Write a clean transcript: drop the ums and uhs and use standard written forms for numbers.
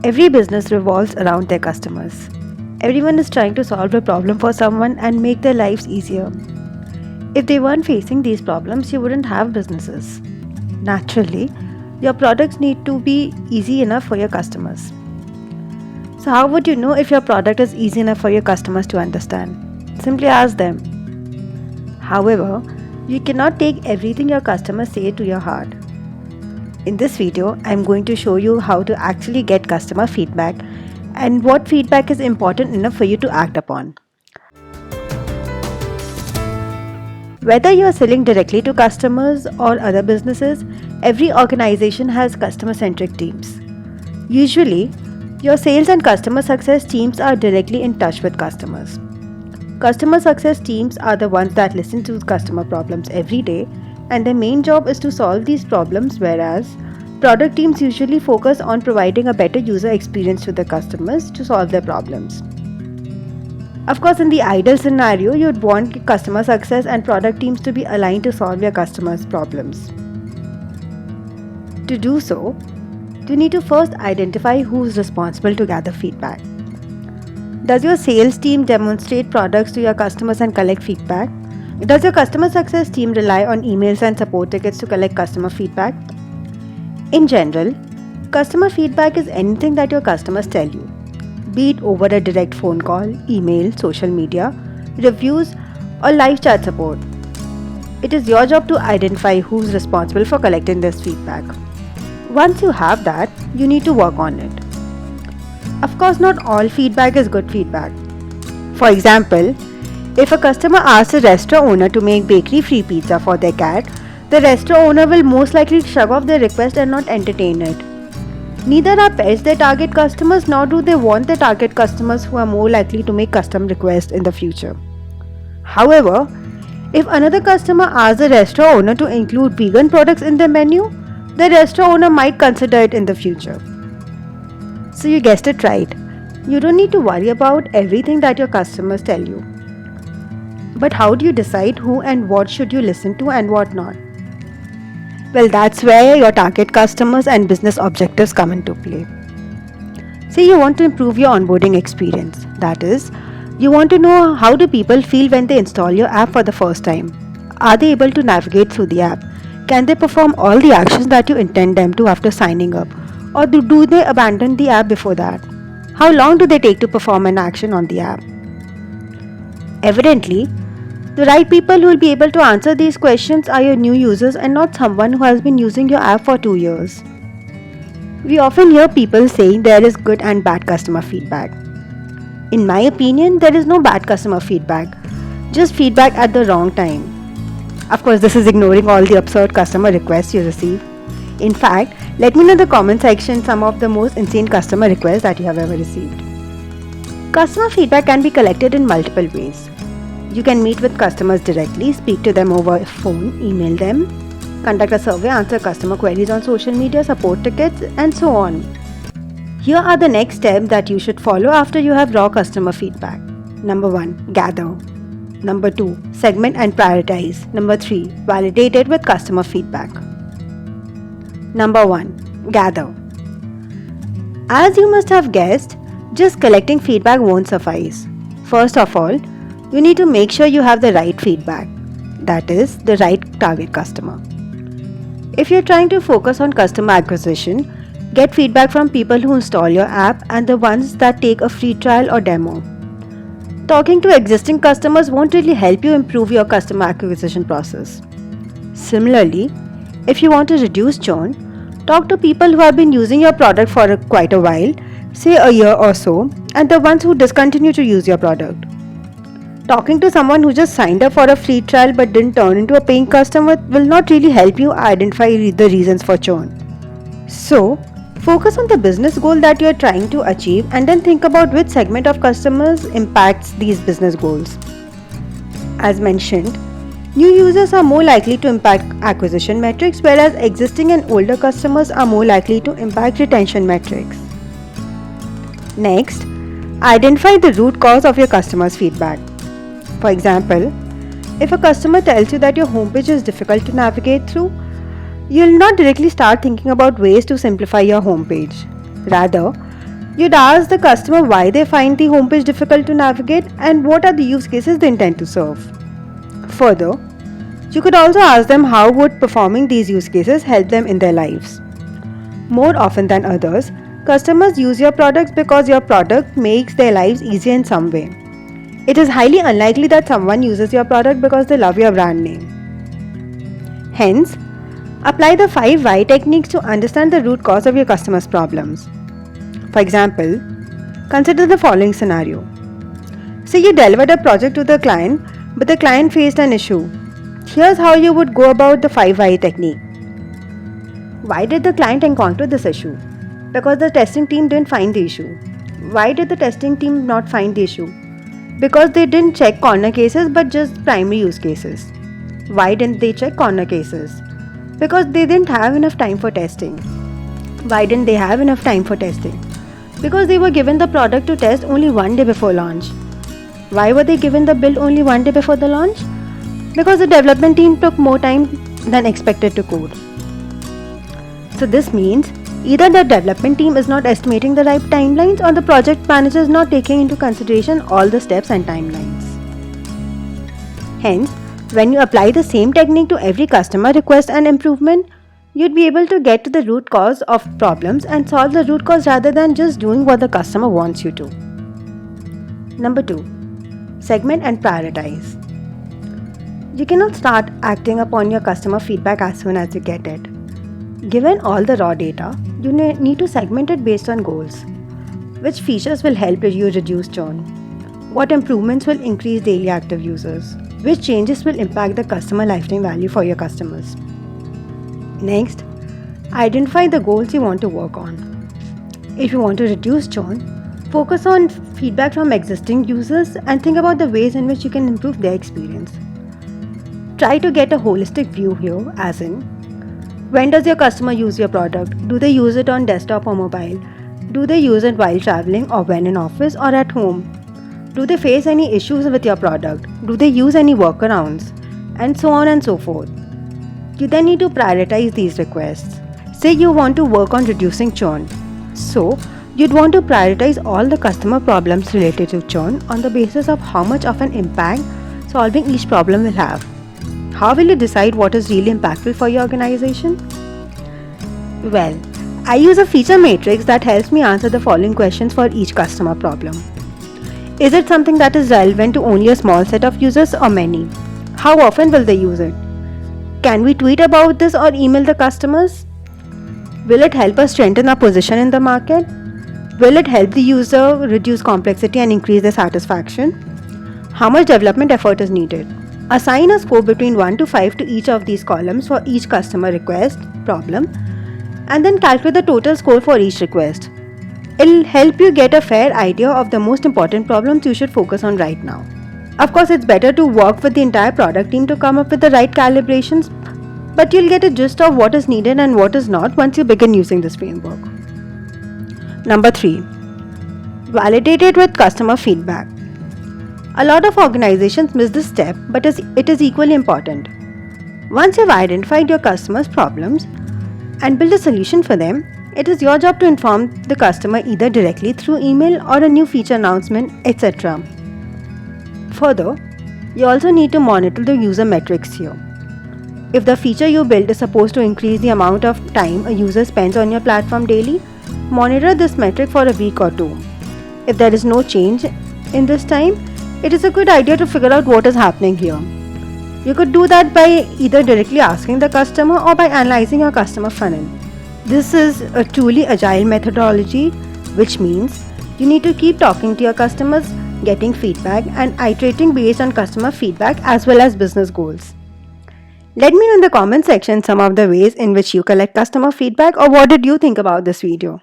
Every business revolves around their customers. Everyone is trying to solve a problem for someone and make their lives easier. If they weren't facing these problems, you wouldn't have businesses. Naturally, your products need to be easy enough for your customers. So, how would you know if your product is easy enough for your customers to understand? Simply ask them. However, you cannot take everything your customers say to your heart. In this video, I am going to show you how to actually get customer feedback and what feedback is important enough for you to act upon. Whether you are selling directly to customers or other businesses, every organization has customer-centric teams. Usually, your sales and customer success teams are directly in touch with customers. Customer success teams are the ones that listen to customer problems every day, and their main job is to solve these problems, whereas product teams usually focus on providing a better user experience to the customers to solve their problems. Of course, in the ideal scenario, you'd want customer success and product teams to be aligned to solve your customers' problems. To do so, you need to first identify who's responsible to gather feedback. Does your sales team demonstrate products to your customers and collect feedback? Does your customer success team rely on emails and support tickets to collect customer feedback? In general, customer feedback is anything that your customers tell you, be it over a direct phone call, email, social media, reviews, or live chat support. It is your job to identify who's responsible for collecting this feedback. Once you have that, you need to work on it. Of course, not all feedback is good feedback. For example, if a customer asks a restaurant owner to make bakery-free pizza for their cat, the restaurant owner will most likely shrug off their request and not entertain it. Neither are pets their target customers, nor do they want their target customers who are more likely to make custom requests in the future. However, if another customer asks the restaurant owner to include vegan products in their menu, the restaurant owner might consider it in the future. So you guessed it right. You don't need to worry about everything that your customers tell you. But how do you decide who and what should you listen to and what not? Well, that's where your target customers and business objectives come into play. Say you want to improve your onboarding experience. That is, you want to know how do people feel when they install your app for the first time. Are they able to navigate through the app? Can they perform all the actions that you intend them to after signing up? Or do they abandon the app before that? How long do they take to perform an action on the app? Evidently, the right people who will be able to answer these questions are your new users and not someone who has been using your app for 2 years. We often hear people saying there is good and bad customer feedback. In my opinion, there is no bad customer feedback, just feedback at the wrong time. Of course, this is ignoring all the absurd customer requests you receive. In fact, let me know in the comment section some of the most insane customer requests that you have ever received. Customer feedback can be collected in multiple ways. You can meet with customers directly, speak to them over phone, email them, conduct a survey, answer customer queries on social media, support tickets, and so on. Here are the next steps that you should follow after you have raw customer feedback. Number 1. Gather. Number 2. Segment and prioritize. Number 3. Validate it with customer feedback. Number 1. Gather. As you must have guessed, just collecting feedback won't suffice. First of all, you need to make sure you have the right feedback, that is, the right target customer. If you're trying to focus on customer acquisition, get feedback from people who install your app and the ones that take a free trial or demo. Talking to existing customers won't really help you improve your customer acquisition process. Similarly, if you want to reduce churn, talk to people who have been using your product for quite a while, say a year or so, and the ones who discontinue to use your product. Talking to someone who just signed up for a free trial but didn't turn into a paying customer will not really help you identify the reasons for churn. So, focus on the business goal that you are trying to achieve and then think about which segment of customers impacts these business goals. As mentioned, new users are more likely to impact acquisition metrics, whereas existing and older customers are more likely to impact retention metrics. Next, identify the root cause of your customer's feedback. For example, if a customer tells you that your homepage is difficult to navigate through, you'll not directly start thinking about ways to simplify your homepage. Rather, You'd ask the customer why they find the homepage difficult to navigate and what are the use cases they intend to serve. Further, you could also ask them how would performing these use cases help them in their lives. More often than others, customers use your products because your product makes their lives easier in some way. It is highly unlikely that someone uses your product because they love your brand name. Hence, apply the 5 why techniques to understand the root cause of your customer's problems. For example, consider the following scenario. Say you delivered a project to the client, but the client faced an issue. Here's how you would go about the 5 why technique. Why did the client encounter this issue? Because the testing team didn't find the issue. Why did the testing team not find the issue? Because they didn't check corner cases but just primary use cases. Why didn't they check corner cases? Because they didn't have enough time for testing. Why didn't they have enough time for testing? Because they were given the product to test only one day before launch. Why were they given the build only one day before the launch? Because the development team took more time than expected to code. So this means either the development team is not estimating the right timelines or the project manager is not taking into consideration all the steps and timelines. Hence, when you apply the same technique to every customer request and improvement, you'd be able to get to the root cause of problems and solve the root cause rather than just doing what the customer wants you to. Number 2. Segment and prioritize. You cannot start acting upon your customer feedback as soon as you get it. Given all the raw data, you need to segment it based on goals. Which features will help you reduce churn? What improvements will increase daily active users? Which changes will impact the customer lifetime value for your customers? Next, identify the goals you want to work on. If you want to reduce churn, focus on feedback from existing users and think about the ways in which you can improve their experience. Try to get a holistic view here, as in, when does your customer use your product? Do they use it on desktop or mobile? Do they use it while traveling or when in office or at home? Do they face any issues with your product? Do they use any workarounds? And so on and so forth. You then need to prioritize these requests. Say you want to work on reducing churn. So, you'd want to prioritize all the customer problems related to churn on the basis of how much of an impact solving each problem will have. How will you decide what is really impactful for your organization? Well, I use a feature matrix that helps me answer the following questions for each customer problem. Is it something that is relevant to only a small set of users or many? How often will they use it? Can we tweet about this or email the customers? Will it help us strengthen our position in the market? Will it help the user reduce complexity and increase their satisfaction? How much development effort is needed? Assign a score between 1 to 5 to each of these columns for each customer request, problem, and then calculate the total score for each request. It'll help you get a fair idea of the most important problems you should focus on right now. Of course, it's better to work with the entire product team to come up with the right calibrations, but you'll get a gist of what is needed and what is not once you begin using this framework. Number 3. Validate it with customer feedback. A lot of organizations miss this step, but it is equally important. Once you've identified your customers' problems and built a solution for them, it is your job to inform the customer either directly through email or a new feature announcement, etc. Further, you also need to monitor the user metrics here. If the feature you build is supposed to increase the amount of time a user spends on your platform daily, monitor this metric for a week or 2. If there is no change in this time, it is a good idea to figure out what is happening here. You could do that by either directly asking the customer or by analyzing your customer funnel. This is a truly agile methodology, which means you need to keep talking to your customers, getting feedback, and iterating based on customer feedback as well as business goals. Let me know in the comment section some of the ways in which you collect customer feedback, or what did you think about this video.